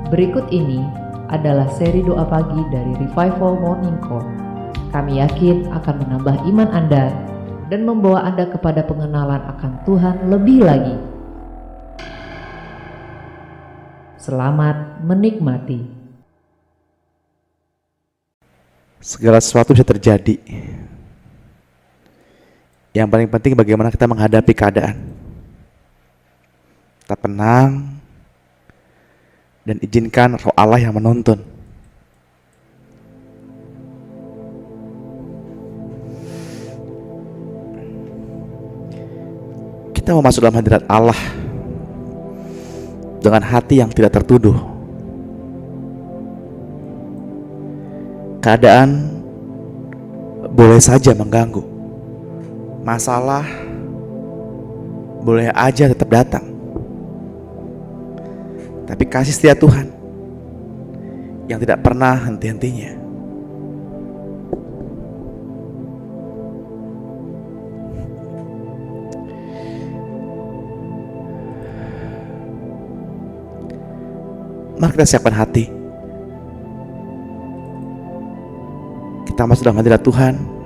Berikut ini adalah seri doa pagi dari Revival Morning Call. Kami yakin akan menambah iman Anda dan membawa Anda kepada pengenalan akan Tuhan lebih lagi. Selamat menikmati. Segala sesuatu bisa terjadi. Yang paling penting bagaimana kita menghadapi keadaan. Tetap tenang dan izinkan Roh Allah yang menuntun. Kita mau masuk dalam hadirat Allah dengan hati yang tidak tertuduh. Keadaan boleh saja mengganggu. Masalah boleh aja tetap datang. Tapi kasih setia Tuhan yang tidak pernah henti-hentinya. Mari kita siapkan hati. Kita masuk dalam hadirat Tuhan.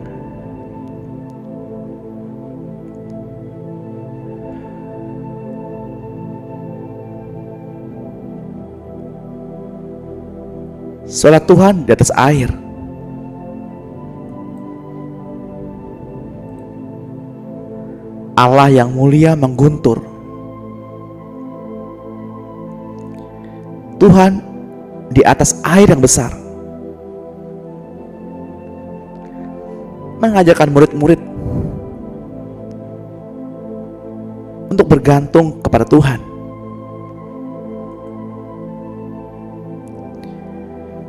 Suara Tuhan di atas air. Allah yang mulia mengguntur. Tuhan di atas air yang besar mengajarkan murid-murid untuk bergantung kepada Tuhan.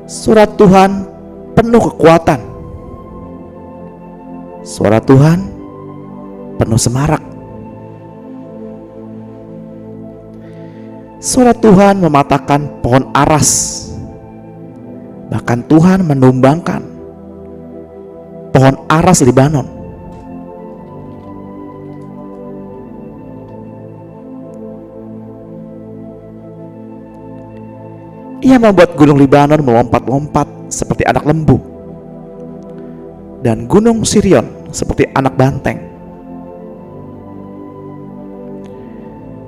Suara Tuhan penuh kekuatan. Suara Tuhan penuh semarak. Suara Tuhan mematahkan pohon aras. Bahkan Tuhan menumbangkan pohon aras Libanon. Ia membuat gunung Libanon melompat-lompat seperti anak lembu, dan gunung Sirion seperti anak banteng.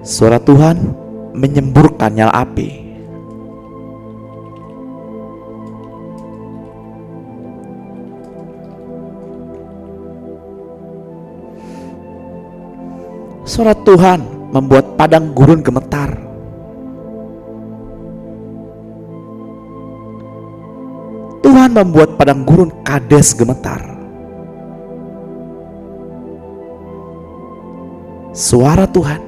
Suara Tuhan menyemburkan nyala api. Suara Tuhan membuat padang gurun gemetar. Tuhan membuat padang gurun Kades gemetar. Suara Tuhan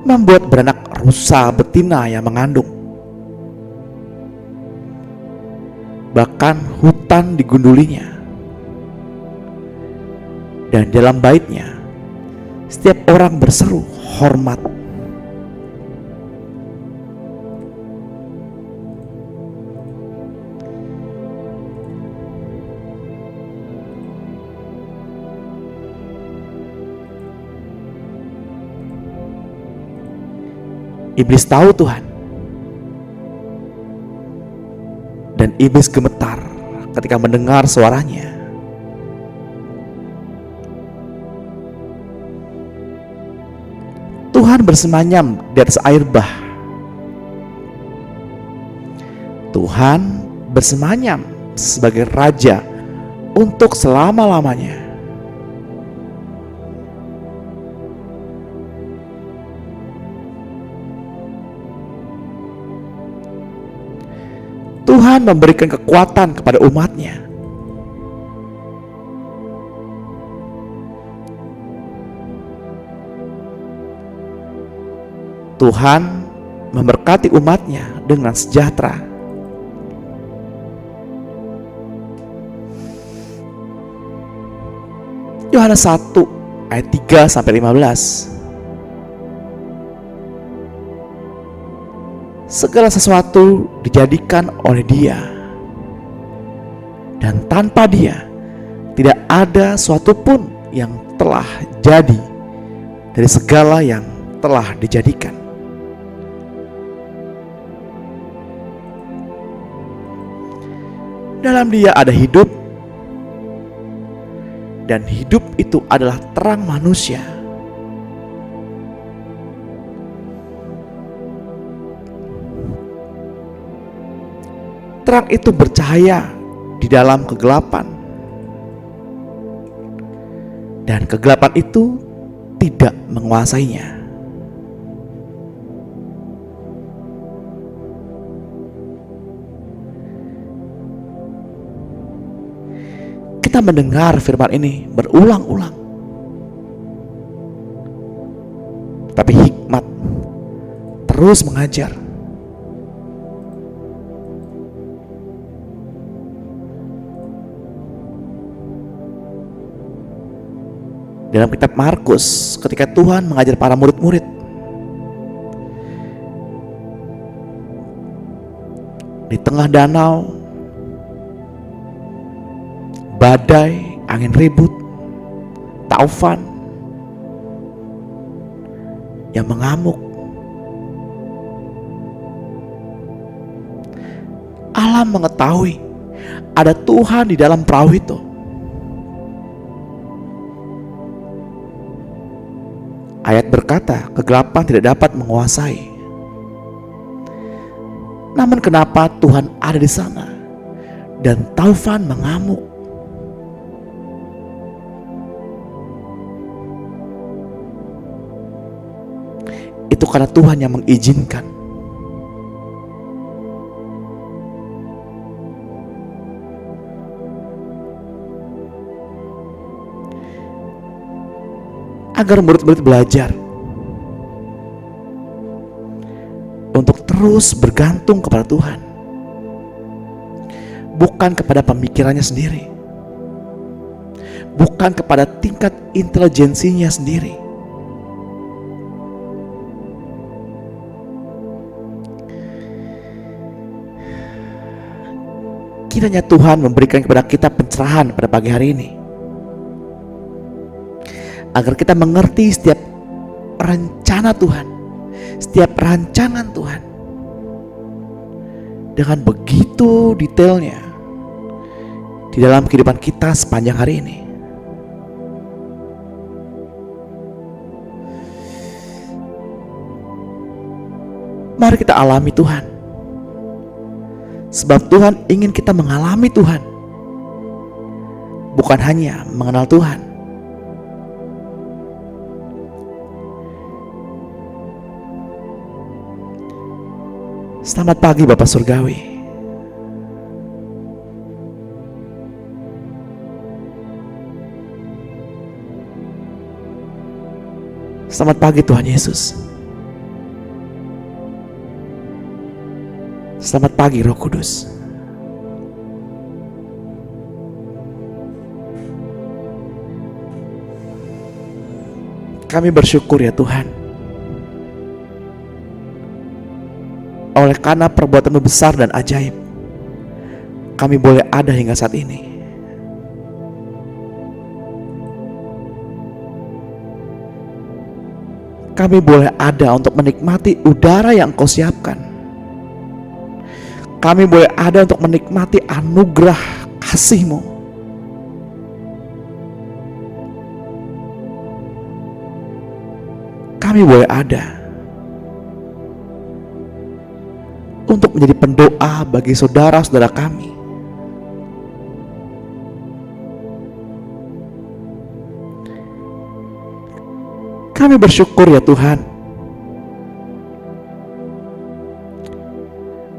membuat beranak rusa betina yang mengandung. Bahkan hutan digundulinya. Dan dalam baitnya setiap orang berseru hormat. Iblis tahu Tuhan, dan iblis gemetar ketika mendengar suaranya. Tuhan bersemayam di atas air bah. Tuhan bersemayam sebagai raja untuk selama-lamanya. Tuhan memberikan kekuatan kepada umatnya. Tuhan memberkati umatnya dengan sejahtera. Yohanes 1 ayat 3 sampai 15. Segala sesuatu dijadikan oleh Dia, dan tanpa Dia tidak ada suatu pun yang telah jadi dari segala yang telah dijadikan. Dalam Dia ada hidup, dan hidup itu adalah terang manusia. Terang itu bercahaya di dalam kegelapan, dan kegelapan itu tidak menguasainya. Kita mendengar firman ini berulang-ulang, tapi hikmat terus mengajar. Dalam kitab Markus, ketika Tuhan mengajar para murid-murid, di tengah danau, badai, angin ribut, taufan yang mengamuk, alam mengetahui ada Tuhan di dalam perahu itu. Ayat berkata, kegelapan tidak dapat menguasai. Namun kenapa Tuhan ada di sana dan taufan mengamuk? Itu karena Tuhan yang mengizinkan. Agar murid-murid belajar untuk terus bergantung kepada Tuhan, bukan kepada pemikirannya sendiri, bukan kepada tingkat intelijensinya sendiri. Kiranya Tuhan memberikan kepada kita pencerahan pada pagi hari ini, agar kita mengerti setiap rencana Tuhan, setiap rancangan Tuhan dengan begitu detailnya di dalam kehidupan kita sepanjang hari ini. Mari kita alami Tuhan, sebab Tuhan ingin kita mengalami Tuhan, bukan hanya mengenal Tuhan. Selamat pagi Bapak Surgawi. Selamat pagi Tuhan Yesus. Selamat pagi Roh Kudus. Kami bersyukur ya Tuhan, oleh karena perbuatan-Mu besar dan ajaib, kami boleh ada hingga saat ini. Kami boleh ada untuk menikmati udara yang Engkau siapkan. Kami boleh ada untuk menikmati anugerah kasih-Mu. Kami boleh ada untuk menjadi pendoa bagi saudara-saudara kami. Kami bersyukur ya Tuhan,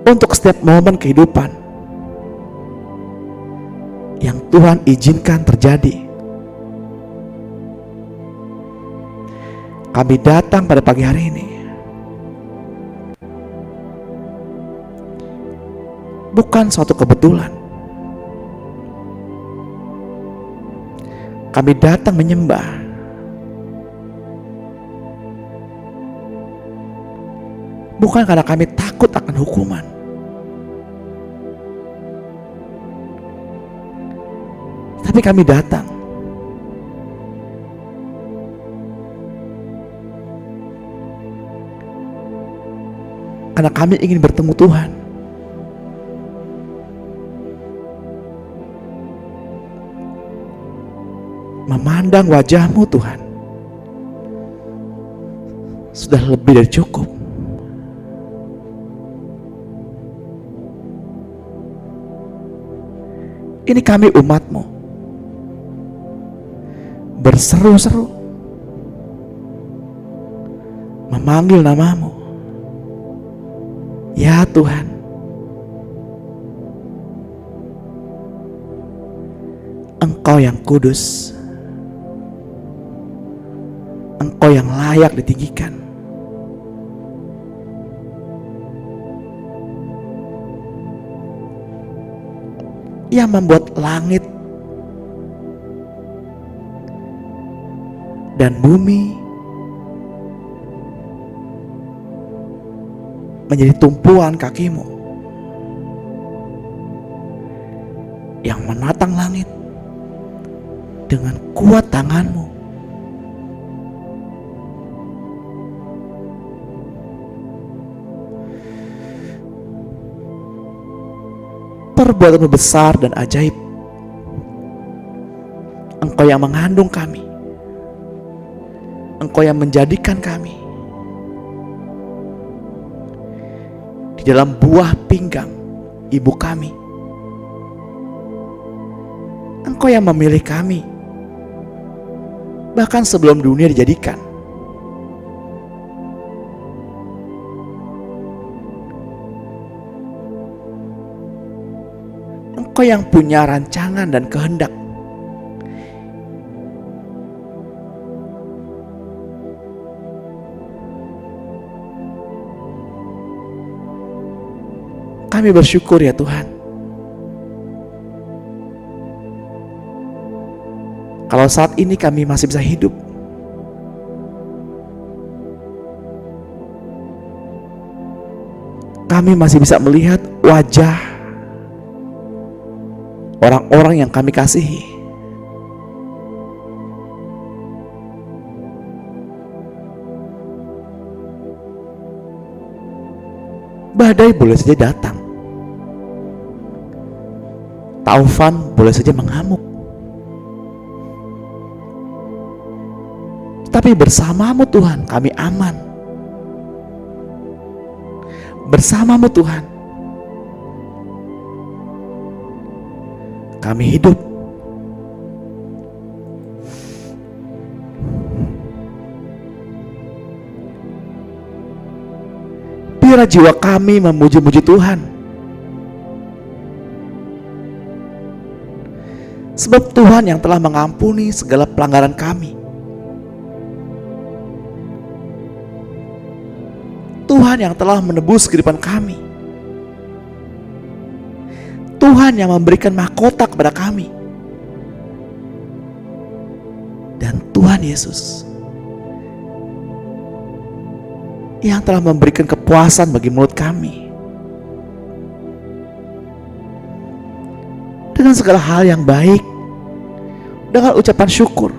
untuk setiap momen kehidupan yang Tuhan izinkan terjadi. Kami datang pada pagi hari ini bukan suatu kebetulan. Kami datang menyembah, bukan karena kami takut akan hukuman, tapi kami datang karena kami ingin bertemu Tuhan. memandang wajah-Mu Tuhan sudah lebih dari cukup. Ini kami umat-Mu berseru-seru memanggil nama-Mu. Ya Tuhan, Engkau yang kudus, Engkau yang layak ditinggikan. Yang membuat langit dan bumi menjadi tumpuan kaki-Mu, yang menatang langit dengan kuat tangan-Mu. Perbuatan-Mu besar dan ajaib. Engkau yang mengandung kami, Engkau yang menjadikan kami di dalam buah pinggang ibu kami. Engkau yang memilih kami bahkan sebelum dunia dijadikan. Engkau yang punya rancangan dan kehendak. Kami bersyukur ya Tuhan, kalau saat ini kami masih bisa hidup. Kami masih bisa melihat wajah orang-orang yang kami kasihi. Badai boleh saja datang, taufan boleh saja mengamuk, tapi bersama-Mu Tuhan kami aman. Bersama-Mu Tuhan kami hidup. Biarlah jiwa kami memuji-muji Tuhan, sebab Tuhan yang telah mengampuni segala pelanggaran kami. Tuhan yang telah menebus kehidupan kami. Tuhan yang memberikan mahkota kepada kami. Dan Tuhan Yesus yang telah memberikan kepuasan bagi mulut kami. Dengan segala hal yang baik, dengan ucapan syukur.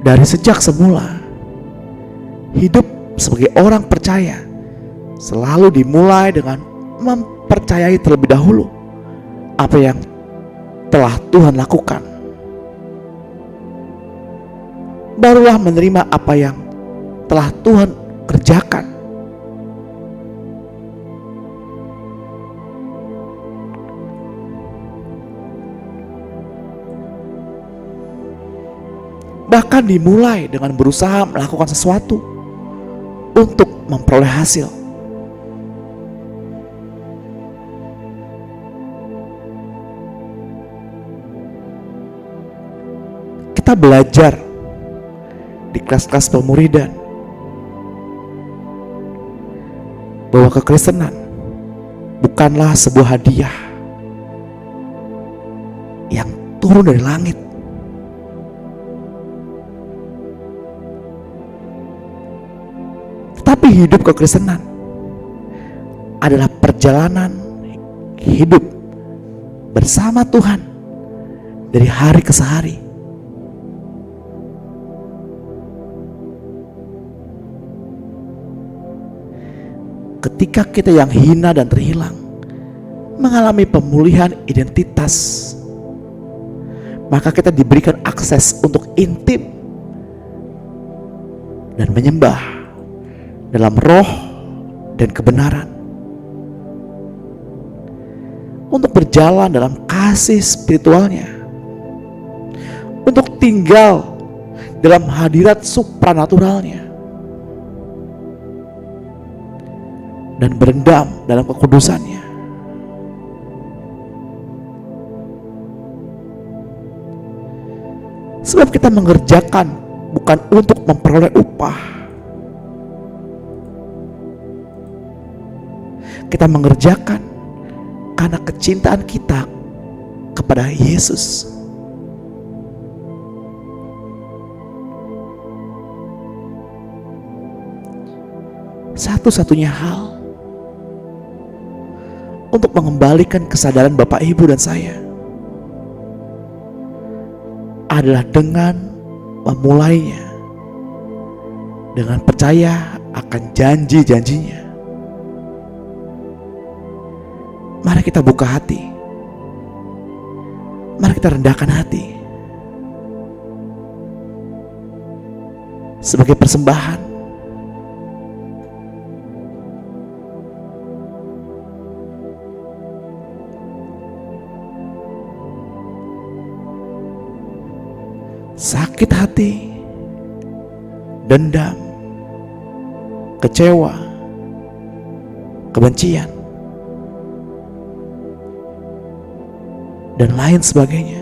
Dari sejak semula, hidup sebagai orang percaya selalu dimulai dengan mempercayai terlebih dahulu apa yang telah Tuhan lakukan. Barulah menerima apa yang telah Tuhan kerjakan. Bahkan dimulai dengan berusaha melakukan sesuatu untuk memperoleh hasil. Kita belajar di kelas-kelas pemuridan bahwa kekristenan bukanlah sebuah hadiah yang turun dari langit, tetapi hidup kekristenan adalah perjalanan hidup bersama Tuhan dari hari ke hari. ketika kita yang hina dan terhilang mengalami pemulihan identitas, maka kita diberikan akses untuk intim dan menyembah dalam roh dan kebenaran, untuk berjalan dalam kasih spiritualnya, untuk tinggal dalam hadirat supranaturalnya, dan berendam dalam kekudusannya. Sebab kita mengerjakan bukan untuk memperoleh upah. Kita mengerjakan karena kecintaan kita kepada Yesus. Satu-satunya hal untuk mengembalikan kesadaran Bapak, Ibu, dan saya adalah dengan memulainya dengan percaya akan janji-janjinya. Mari kita buka hati, mari kita rendahkan hati sebagai persembahan. Sakit hati, dendam, kecewa, kebencian, dan lain sebagainya.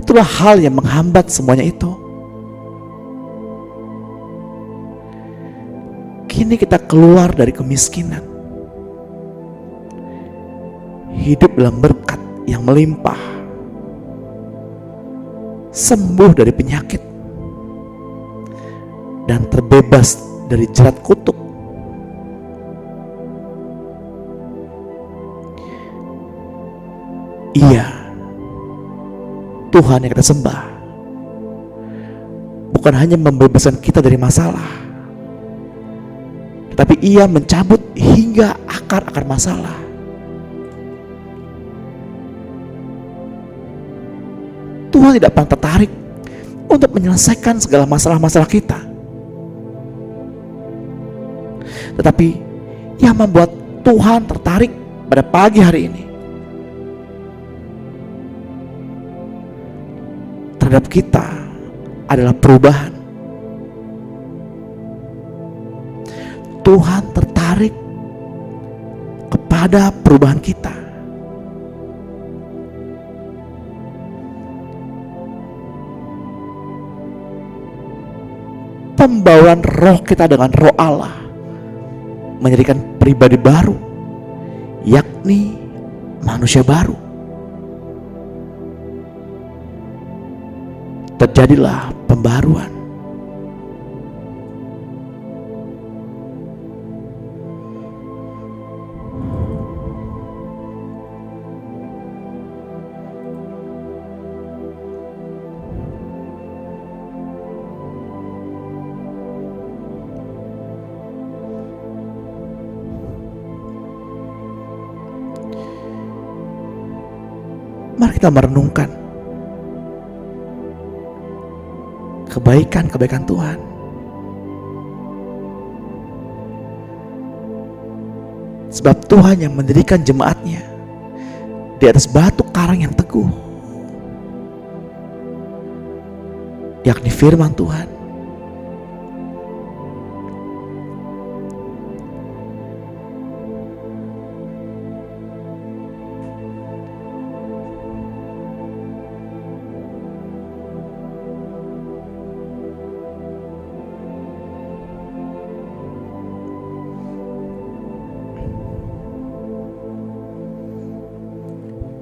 Itulah hal yang menghambat semuanya itu. Kini kita keluar dari kemiskinan, hidup dalam berkat yang melimpah, sembuh dari penyakit, dan terbebas dari jerat kutuk. Iya, Tuhan yang kita sembah bukan hanya membebaskan kita dari masalah, tetapi Ia mencabut hingga akar-akar masalah. Tuhan tidak pernah tertarik untuk menyelesaikan segala masalah-masalah kita, tetapi yang membuat Tuhan tertarik pada pagi hari ini terhadap kita adalah perubahan. Tuhan tertarik kepada perubahan kita. Pembawaan roh kita dengan roh Allah menjadikan pribadi baru, yakni manusia baru. Terjadilah pembaruan. Mari kita merenungkan kebaikan-kebaikan Tuhan. Sebab Tuhan yang mendirikan jemaatnya di atas batu karang yang teguh, yakni firman Tuhan.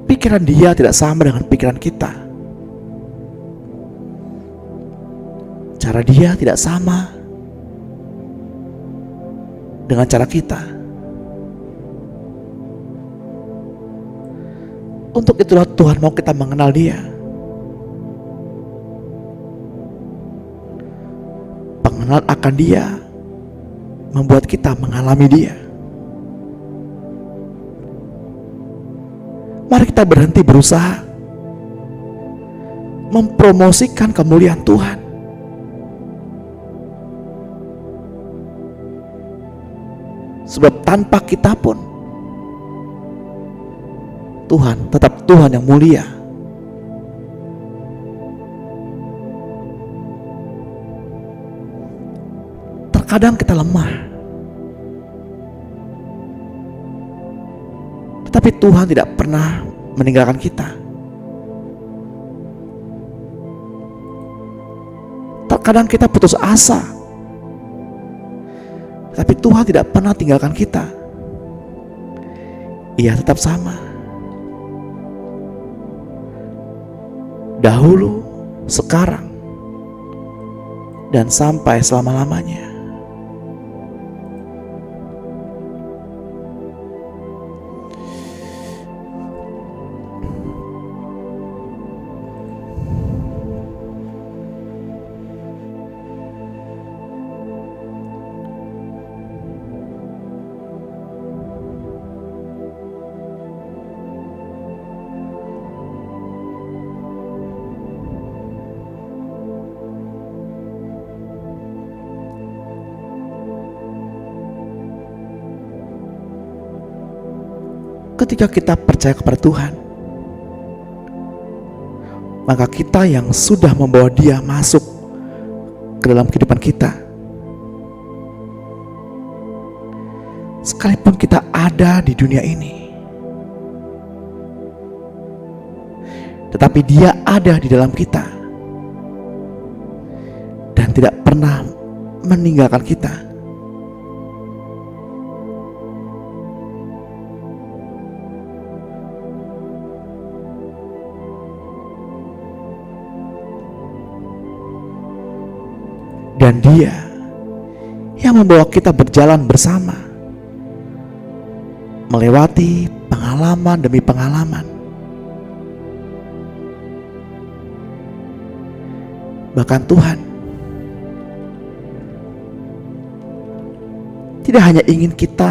Pikiran Dia tidak sama dengan pikiran kita. Cara Dia tidak sama dengan cara kita. Untuk itulah Tuhan mau kita mengenal Dia. pengenalan akan Dia membuat kita mengalami Dia. Mari kita berhenti berusaha mempromosikan kemuliaan Tuhan. Sebab tanpa kita pun Tuhan tetap Tuhan yang mulia. Terkadang kita lemah, tetapi Tuhan tidak pernah meninggalkan kita. Terkadang kita putus asa, tapi Tuhan tidak pernah tinggalkan kita. Ia tetap sama. Dahulu, sekarang, dan sampai selama-lamanya. Ketika kita percaya kepada Tuhan, maka kita yang sudah membawa Dia masuk ke dalam kehidupan kita. Sekalipun kita ada di dunia ini, tetapi Dia ada di dalam kita dan tidak pernah meninggalkan kita. Dan Dia yang membawa kita berjalan bersama, melewati pengalaman demi pengalaman. Bahkan Tuhan tidak hanya ingin kita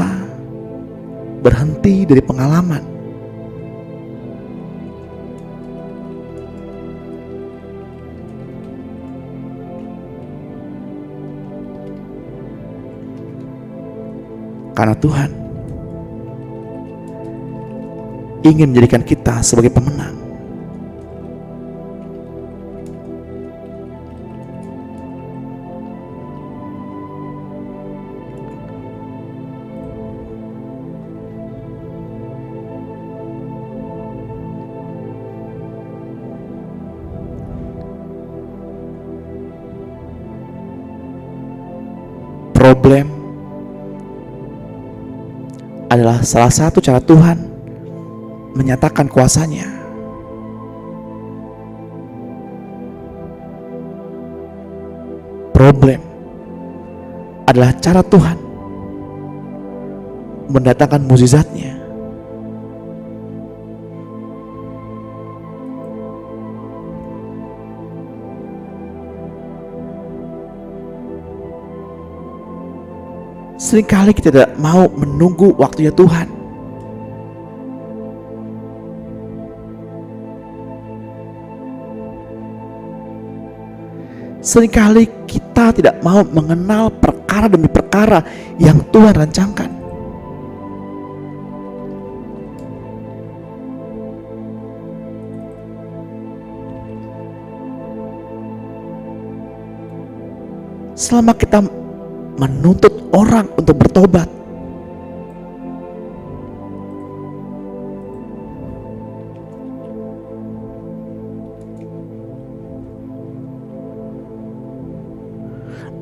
berhenti dari pengalaman, karena Tuhan ingin menjadikan kita sebagai pemenang. Problem adalah salah satu cara Tuhan menyatakan kuasa-Nya. Problem adalah cara Tuhan mendatangkan mukjizat-Nya. Seringkali kita tidak mau menunggu waktunya Tuhan. Seringkali kita tidak mau mengenal perkara demi perkara yang Tuhan rancangkan. Selama kita menuntut orang untuk bertobat,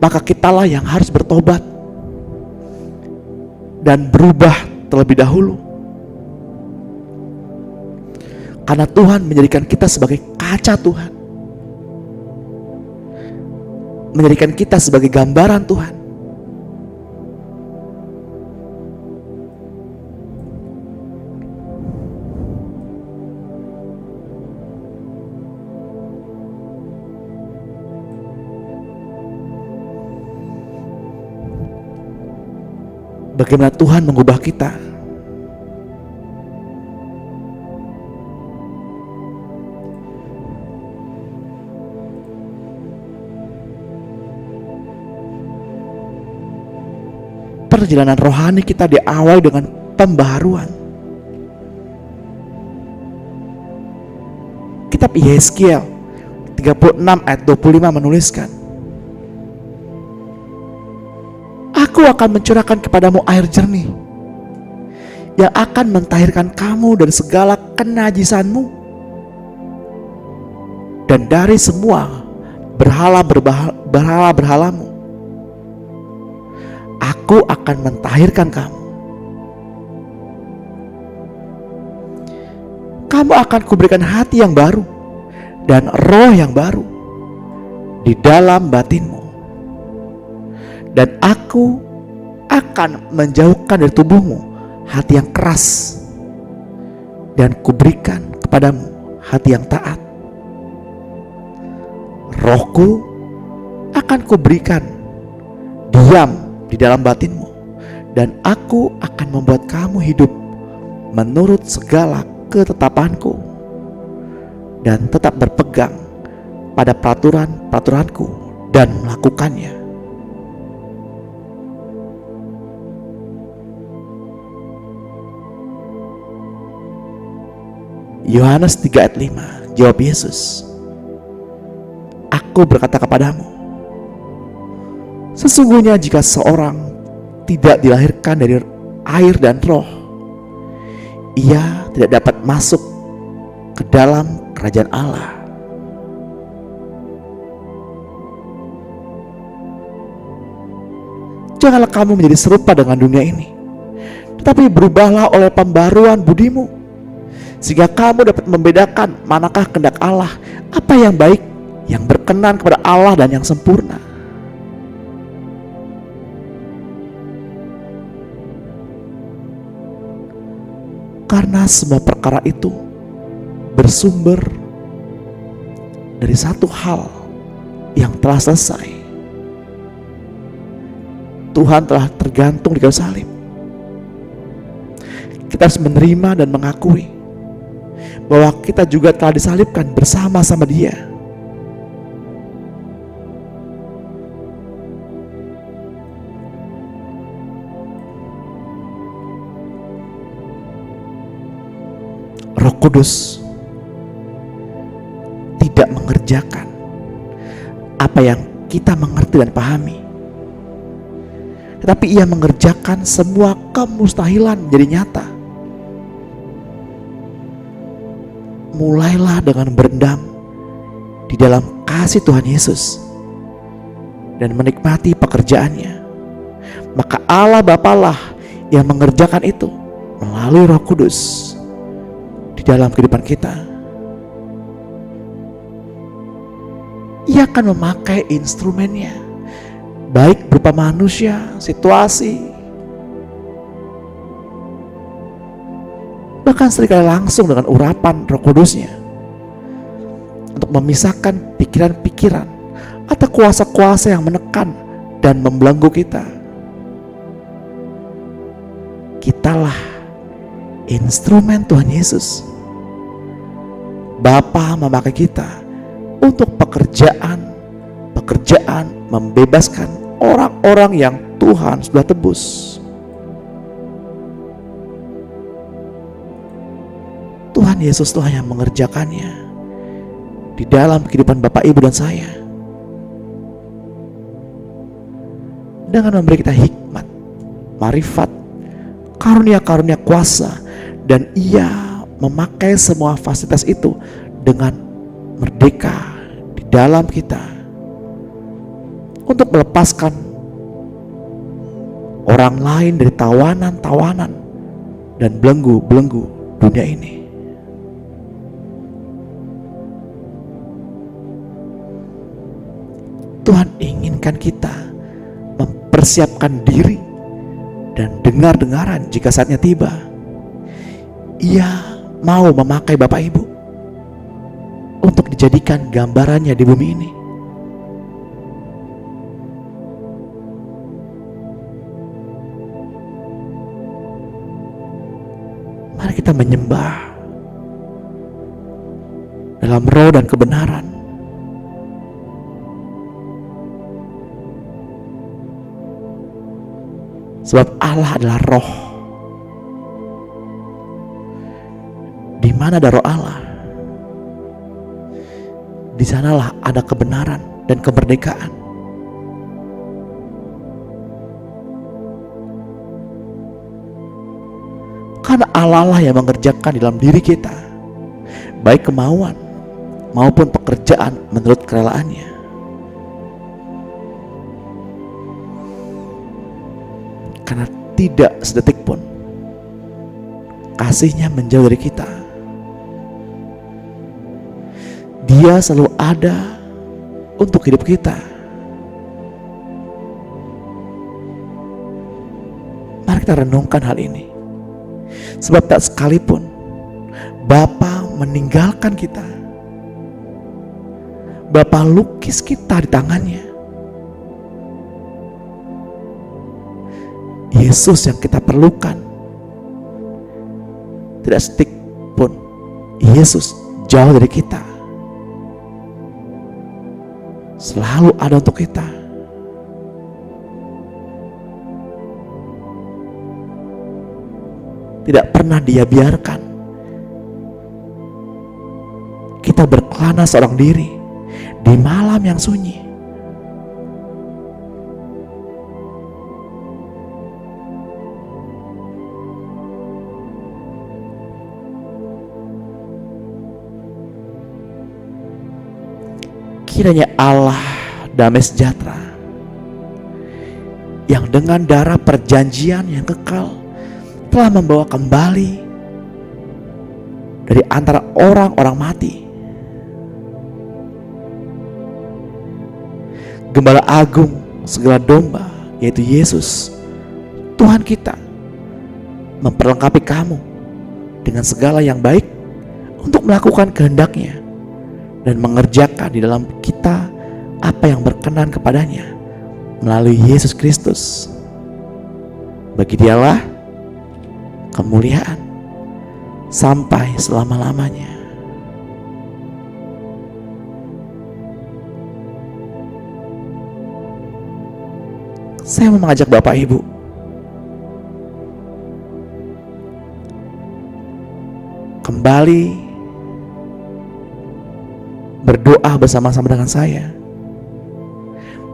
maka kitalah yang harus bertobat dan berubah terlebih dahulu. Karena Tuhan menjadikan kita sebagai kaca Tuhan, menjadikan kita sebagai gambaran Tuhan. bagaimana Tuhan mengubah kita. Perjalanan rohani kita diawali dengan pembaharuan. Kitab Yeskiel 36 ayat 25 menuliskan, Aku akan mencurahkan kepadamu air jernih yang akan mentahirkan kamu dari segala kenajisanmu dan dari semua berhala-berhalamu. Aku akan mentahirkan kamu. Kamu akan kuberikan hati yang baru dan roh yang baru di dalam batinmu. Dan aku akan menjauhkan dari tubuhmu hati yang keras dan kuberikan kepadamu hati yang taat. Rohku akan kuberikan diam di dalam batinmu, dan aku akan membuat kamu hidup menurut segala ketetapanku dan tetap berpegang pada peraturan-peraturanku dan melakukannya. Yohanes 3 ayat 5, jawab Yesus, Aku berkata kepadamu, sesungguhnya jika seorang tidak dilahirkan dari air dan roh, ia tidak dapat masuk ke dalam kerajaan Allah. Janganlah kamu menjadi serupa dengan dunia ini, tetapi berubahlah oleh pembaruan budimu, sehingga kamu dapat membedakan manakah kehendak Allah, apa yang baik, yang berkenan kepada Allah dan yang sempurna. Karena semua perkara itu bersumber dari satu hal yang telah selesai. Tuhan telah tergantung di kayu salib. Kita harus menerima dan mengakui bahwa kita juga telah disalibkan bersama-sama Dia. Roh Kudus tidak mengerjakan apa yang kita mengerti dan pahami, tetapi Ia mengerjakan semua kemustahilan menjadi nyata. Mulailah dengan berendam di dalam kasih Tuhan Yesus dan menikmati pekerjaannya, maka Allah Bapalah yang mengerjakan itu melalui Roh Kudus di dalam kehidupan kita. Ia akan memakai instrumennya, baik berupa manusia, situasi, bahkan seringkali langsung dengan urapan Roh Kudusnya untuk memisahkan pikiran-pikiran atau kuasa-kuasa yang menekan dan membelenggu kita. Kitalah instrumen Tuhan Yesus. Bapa memakai kita untuk pekerjaan membebaskan orang-orang yang Tuhan sudah tebus. Tuhan Yesus Tuhan yang mengerjakannya di dalam kehidupan Bapak, Ibu, dan saya, dengan memberi kita hikmat, marifat, karunia-karunia kuasa, dan Ia memakai semua fasilitas itu dengan merdeka di dalam kita untuk melepaskan orang lain dari tawanan-tawanan dan belenggu-belenggu dunia ini. Tuhan inginkan kita mempersiapkan diri dan dengar-dengaran jika saatnya tiba. Ia mau memakai Bapak Ibu untuk dijadikan gambarannya di bumi ini. Mari kita menyembah dalam roh dan kebenaran. Sebab Allah adalah roh. Di mana ada roh Allah, di sanalah ada kebenaran dan kemerdekaan. Karena Allah lah yang mengerjakan dalam diri kita, baik kemauan maupun pekerjaan menurut kerelaannya. Karena tidak sedetik pun kasih-Nya menjauh dari kita. Dia selalu ada untuk hidup kita. Mari kita renungkan hal ini. Sebab tak sekalipun Bapa meninggalkan kita. Bapa lukis kita di tangannya. Yesus yang kita perlukan. Tidak sedetik pun Yesus jauh dari kita. Selalu ada untuk kita. Tidak pernah Dia biarkan kita berkelana seorang diri di malam yang sunyi. Kiranya Allah damai sejahtera yang dengan darah perjanjian yang kekal telah membawa kembali dari antara orang-orang mati Gembala Agung segala domba, yaitu Yesus Tuhan kita, memperlengkapi kamu dengan segala yang baik untuk melakukan kehendak-Nya dan mengerjakan di dalam kita apa yang berkenan kepadanya melalui Yesus Kristus. Bagi Dialah kemuliaan sampai selama-lamanya. Saya mau mengajak Bapak Ibu kembali berdoa bersama-sama dengan saya,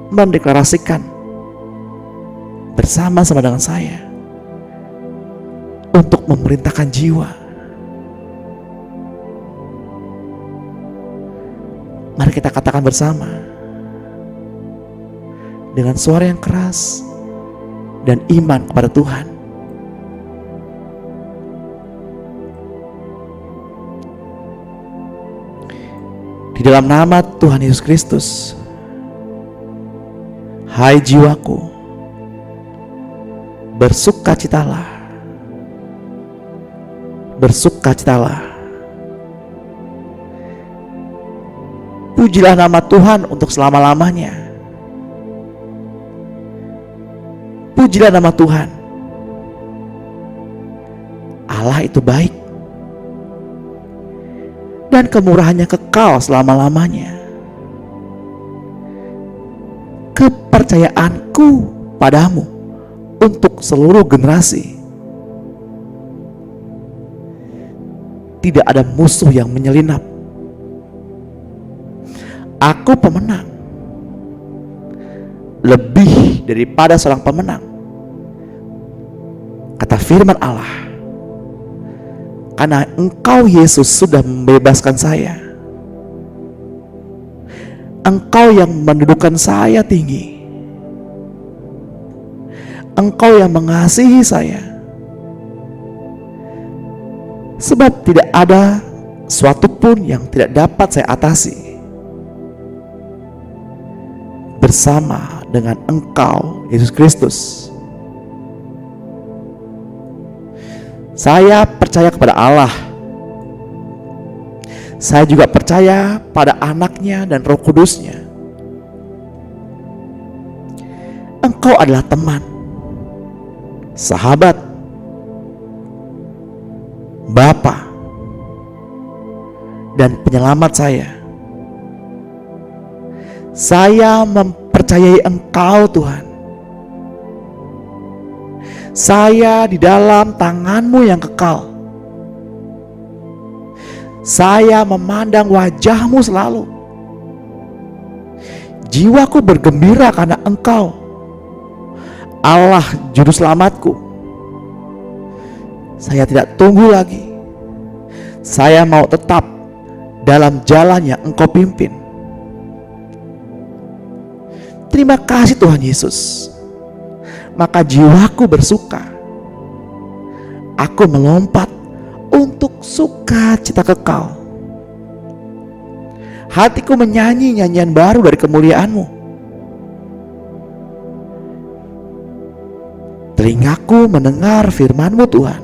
mendeklarasikan bersama-sama dengan saya untuk memerintahkan jiwa. Mari kita katakan bersama dengan suara yang keras dan iman kepada Tuhan. Di dalam nama Tuhan Yesus Kristus, hai jiwaku, bersukacitalah, bersukacitalah. Pujilah nama Tuhan untuk selama-lamanya. Pujilah nama Tuhan. Allah itu baik dan kemurahannya kekal selama-lamanya. Kepercayaanku padamu untuk seluruh generasi. Tidak ada musuh yang menyelinap. Aku pemenang, lebih daripada seorang pemenang, kata firman Allah. Karena Engkau Yesus sudah membebaskan saya. Engkau yang mendudukan saya tinggi. Engkau yang mengasihi saya. Sebab tidak ada suatu pun yang tidak dapat saya atasi bersama dengan Engkau Yesus Kristus. Saya percaya kepada Allah. Saya juga percaya pada Anak-Nya dan Roh Kudus-Nya. Engkau adalah teman, sahabat, Bapa dan penyelamat saya. Saya mempercayai Engkau Tuhan. Saya di dalam tangan-Mu yang kekal. Saya memandang wajah-Mu selalu. Jiwaku bergembira karena Engkau, Allah Juru Selamatku. Saya tidak tunggu lagi. Saya mau tetap dalam jalan yang Engkau pimpin. Terima kasih Tuhan Yesus. Maka jiwaku bersuka. Aku melompat untuk sukacita kekal. Hatiku menyanyi nyanyian baru dari kemuliaan-Mu. Telingaku mendengar firman-Mu Tuhan.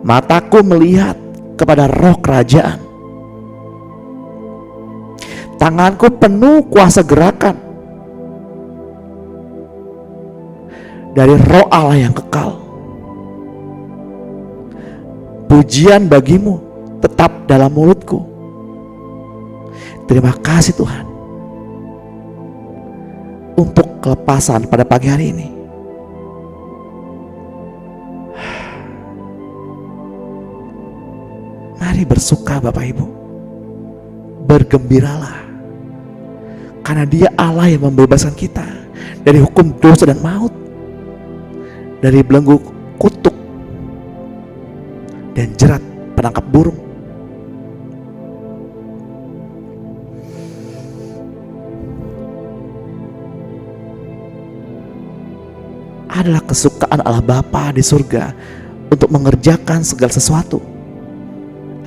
Mataku melihat kepada roh kerajaan. Tanganku penuh kuasa gerakan dari roh Allah yang kekal. Pujian bagi-Mu tetap dalam mulutku. Terima kasih Tuhan untuk kelepasan pada pagi hari ini. Mari bersuka Bapak Ibu, bergembiralah, karena Dia Allah yang membebaskan kita dari hukum dosa dan maut, dari belenggu kutuk dan jerat penangkap burung. Adalah kesukaan Allah Bapa di surga untuk mengerjakan segala sesuatu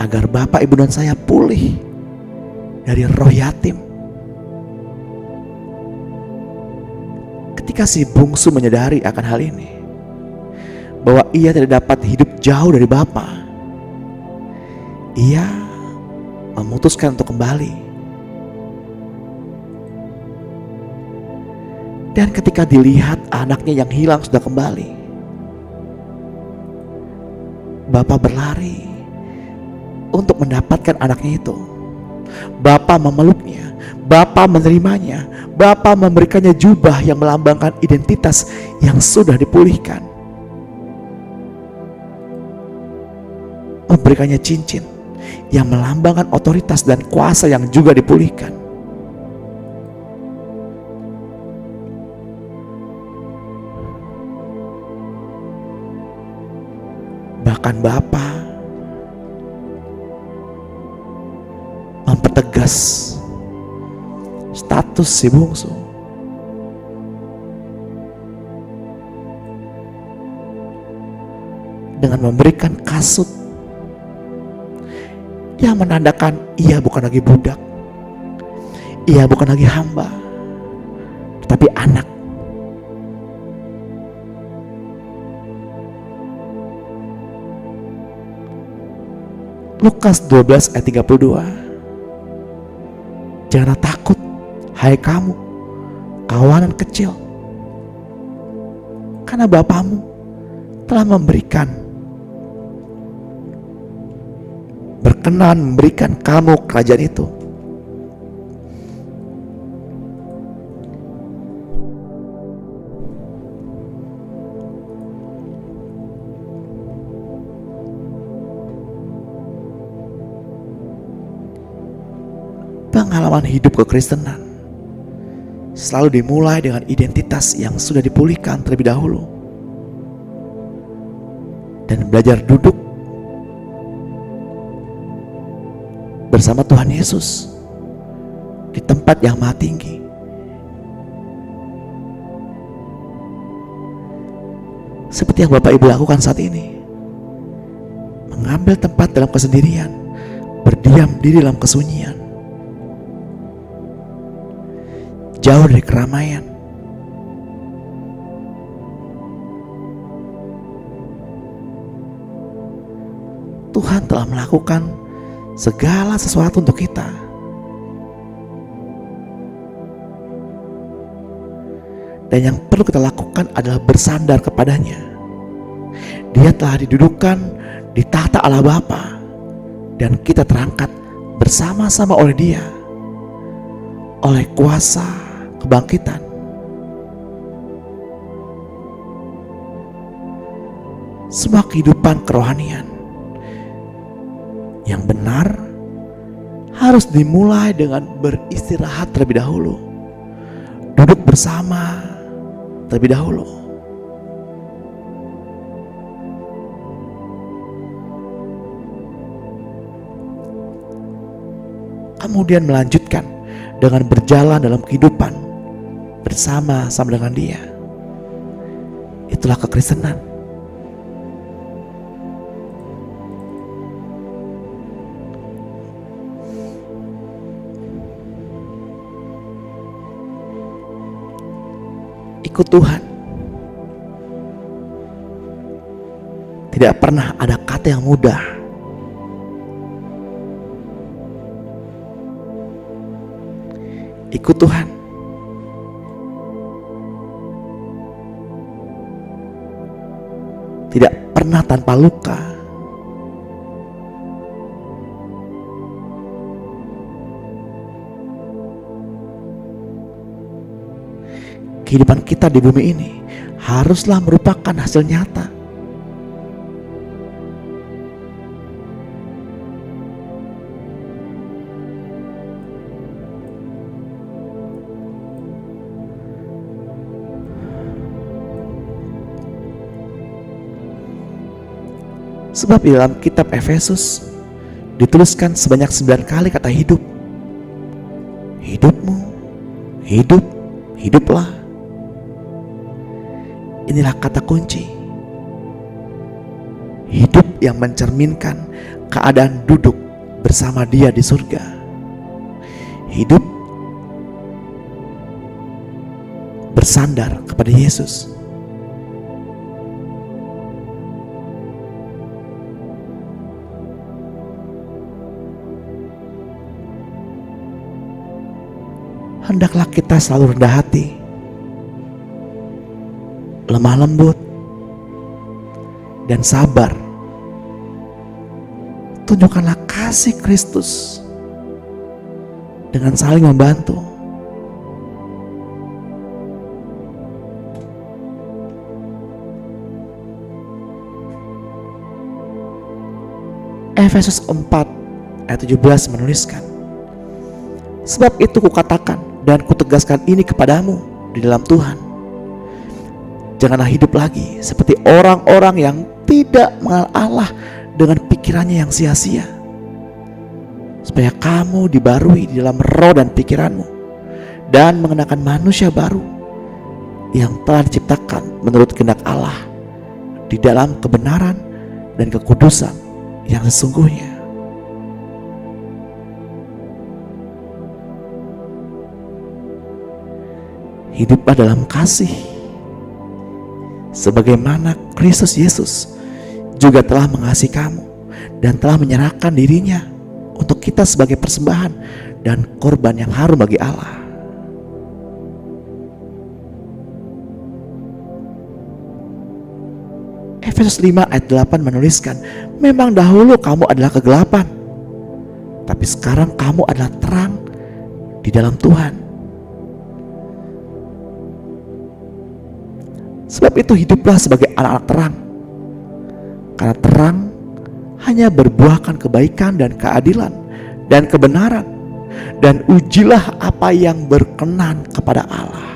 agar Bapak, Ibu, dan saya pulih dari roh yatim. Ketika si bungsu menyadari akan hal ini, bahwa ia tidak dapat hidup jauh dari Bapa, ia memutuskan untuk kembali. Dan ketika dilihat anaknya yang hilang sudah kembali, Bapa berlari untuk mendapatkan anaknya itu. Bapa memeluknya, Bapa menerimanya, Bapa memberikannya jubah yang melambangkan identitas yang sudah dipulihkan, memberikannya cincin yang melambangkan otoritas dan kuasa yang juga dipulihkan. Bahkan Bapa mempertegas status si bungsu dengan memberikan kasut yang menandakan ia bukan lagi budak, ia bukan lagi hamba, tetapi anak. Lukas 12 ayat 32. Janganlah takut, hai kamu, kawanan kecil, karena Bapamu telah berkenan memberikan kamu kerajaan itu. Pengalaman hidup kekristenan selalu dimulai dengan identitas yang sudah dipulihkan terlebih dahulu, dan belajar duduk bersama Tuhan Yesus di tempat yang maha tinggi. Seperti yang Bapak Ibu lakukan saat ini, mengambil tempat dalam kesendirian, berdiam diri dalam kesunyian, jauh dari keramaian. Tuhan telah melakukan segala sesuatu untuk kita. Dan yang perlu kita lakukan adalah bersandar kepadanya. Dia telah didudukkan di tahta Allah Bapa, dan kita terangkat bersama-sama oleh Dia, oleh kuasa kebangkitan. Sebuah kehidupan kerohanian yang benar harus dimulai dengan beristirahat terlebih dahulu, duduk bersama terlebih dahulu. Kemudian melanjutkan dengan berjalan dalam kehidupan bersama-sama dengan Dia. Itulah kekristenan. Ikut Tuhan. Tidak pernah ada kata yang mudah. Ikut Tuhan. Tidak pernah tanpa luka. Kehidupan kita di bumi ini haruslah merupakan hasil nyata. Sebab di dalam kitab Efesus dituliskan sebanyak 9 kali kata hidup. Hidupmu, hidup, hiduplah. Inilah kata kunci. Hidup yang mencerminkan keadaan duduk bersama Dia di surga. Hidup bersandar kepada Yesus. Hendaklah kita selalu rendah hati, lemah lembut, dan sabar. Tunjukkanlah kasih Kristus dengan saling membantu. Efesus 4 ayat 17 menuliskan, sebab itu kukatakan dan kutegaskan ini kepadamu di dalam Tuhan, janganlah hidup lagi seperti orang-orang yang tidak mengenal Allah dengan pikirannya yang sia-sia, supaya kamu dibarui di dalam roh dan pikiranmu, dan mengenakan manusia baru yang telah diciptakan menurut kehendak Allah di dalam kebenaran dan kekudusan yang sesungguhnya. Hiduplah dalam kasih, sebagaimana Kristus Yesus juga telah mengasihi kamu dan telah menyerahkan dirinya untuk kita sebagai persembahan dan korban yang harum bagi Allah. Efesus 5 ayat 8 menuliskan, memang dahulu kamu adalah kegelapan, tapi sekarang kamu adalah terang di dalam Tuhan. Sebab itu hiduplah sebagai anak-anak terang, karena terang hanya berbuahkan kebaikan dan keadilan dan kebenaran, dan ujilah apa yang berkenan kepada Allah.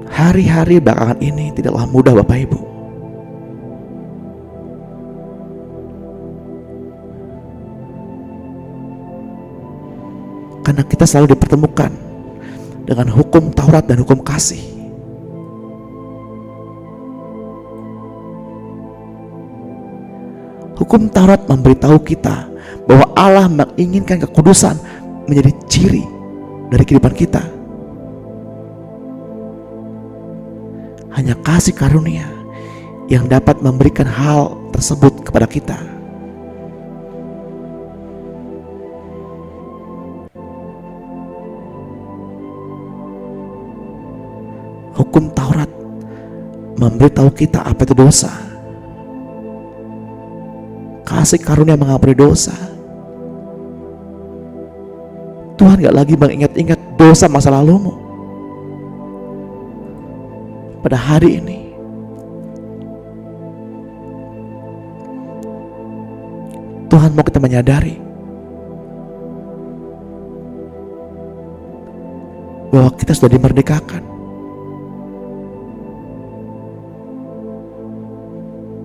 Hari-hari belakangan ini tidaklah mudah Bapak Ibu. Karena kita selalu dipertemukan dengan hukum Taurat dan hukum kasih. Hukum Taurat memberitahu kita bahwa Allah menginginkan kekudusan menjadi ciri dari kehidupan kita. Hanya kasih karunia yang dapat memberikan hal tersebut kepada kita. Hukum Taurat memberitahu kita apa itu dosa. Kasih karunia mengampuni dosa. Tuhan gak lagi mengingat-ingat dosa masa lalumu. Pada hari ini Tuhan mau kita menyadari bahwa kita sudah dimerdekakan.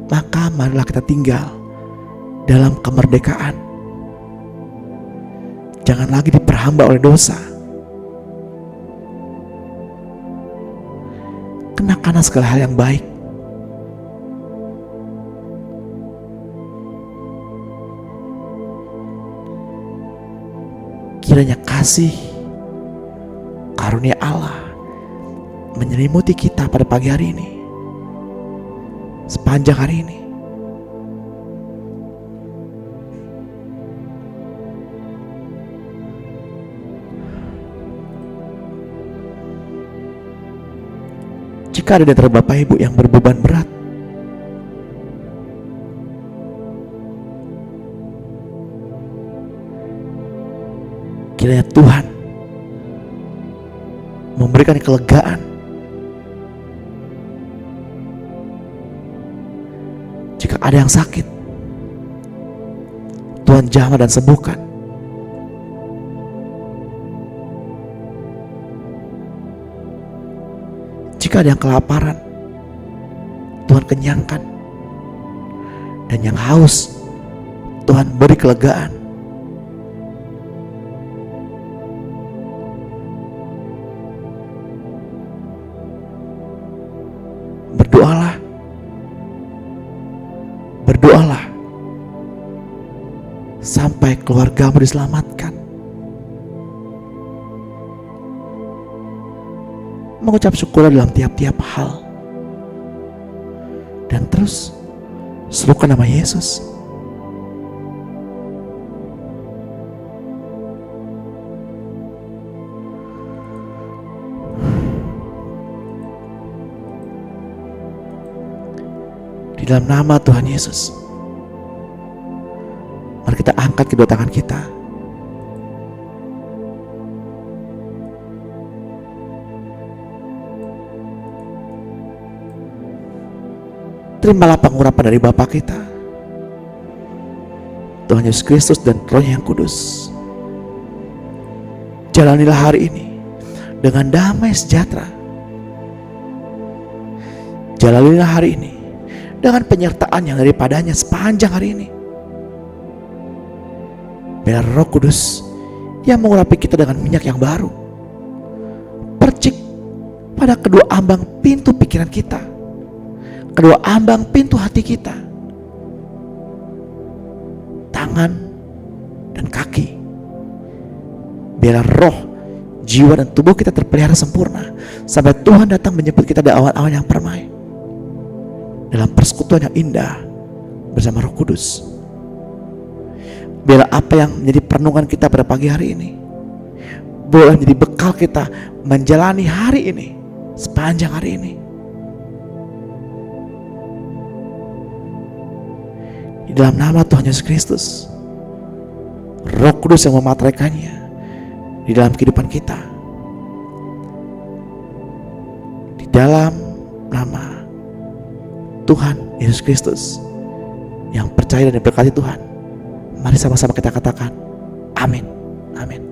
Maka marilah kita tinggal dalam kemerdekaan. Jangan lagi diperhamba oleh dosa. Kenakanlah segala hal yang baik. Kiranya kasih karunia Allah menyelimuti kita pada pagi hari ini, sepanjang hari ini. Jika ada di antara Bapak Ibu yang berbeban berat, kiranya Tuhan memberikan kelegaan. Jika ada yang sakit, Tuhan jamah dan sembuhkan. Jika ada yang kelaparan, Tuhan kenyangkan. Dan yang haus, Tuhan beri kelegaan. Berdoalah. Berdoalah sampai keluargamu diselamatkan. Mengucap syukur dalam tiap-tiap hal. Dan terus serukan nama Yesus. Di dalam nama Tuhan Yesus, mari kita angkat kedua tangan kita. Terimalah pengurapan dari Bapa kita, Tuhan Yesus Kristus dan Roh-Nya yang kudus. Jalanilah hari ini dengan damai sejahtera. Jalanilah hari ini dengan penyertaan yang daripadanya sepanjang hari ini. Biar Roh Kudus yang mengurapi kita dengan minyak yang baru percik pada kedua ambang pintu pikiran kita, kedua ambang pintu hati kita, tangan dan kaki. Biar roh, jiwa dan tubuh kita terpelihara sempurna sampai Tuhan datang menjemput kita di awan-awan yang permai, dalam persekutuan yang indah bersama Roh Kudus. Biar apa yang menjadi perenungan kita pada pagi hari ini boleh menjadi bekal kita menjalani hari ini, sepanjang hari ini. Di dalam nama Tuhan Yesus Kristus, Roh Kudus yang memateraikannya di dalam kehidupan kita. Di dalam nama Tuhan Yesus Kristus yang percaya dan diberkati Tuhan, mari sama-sama kita katakan amin. Amin.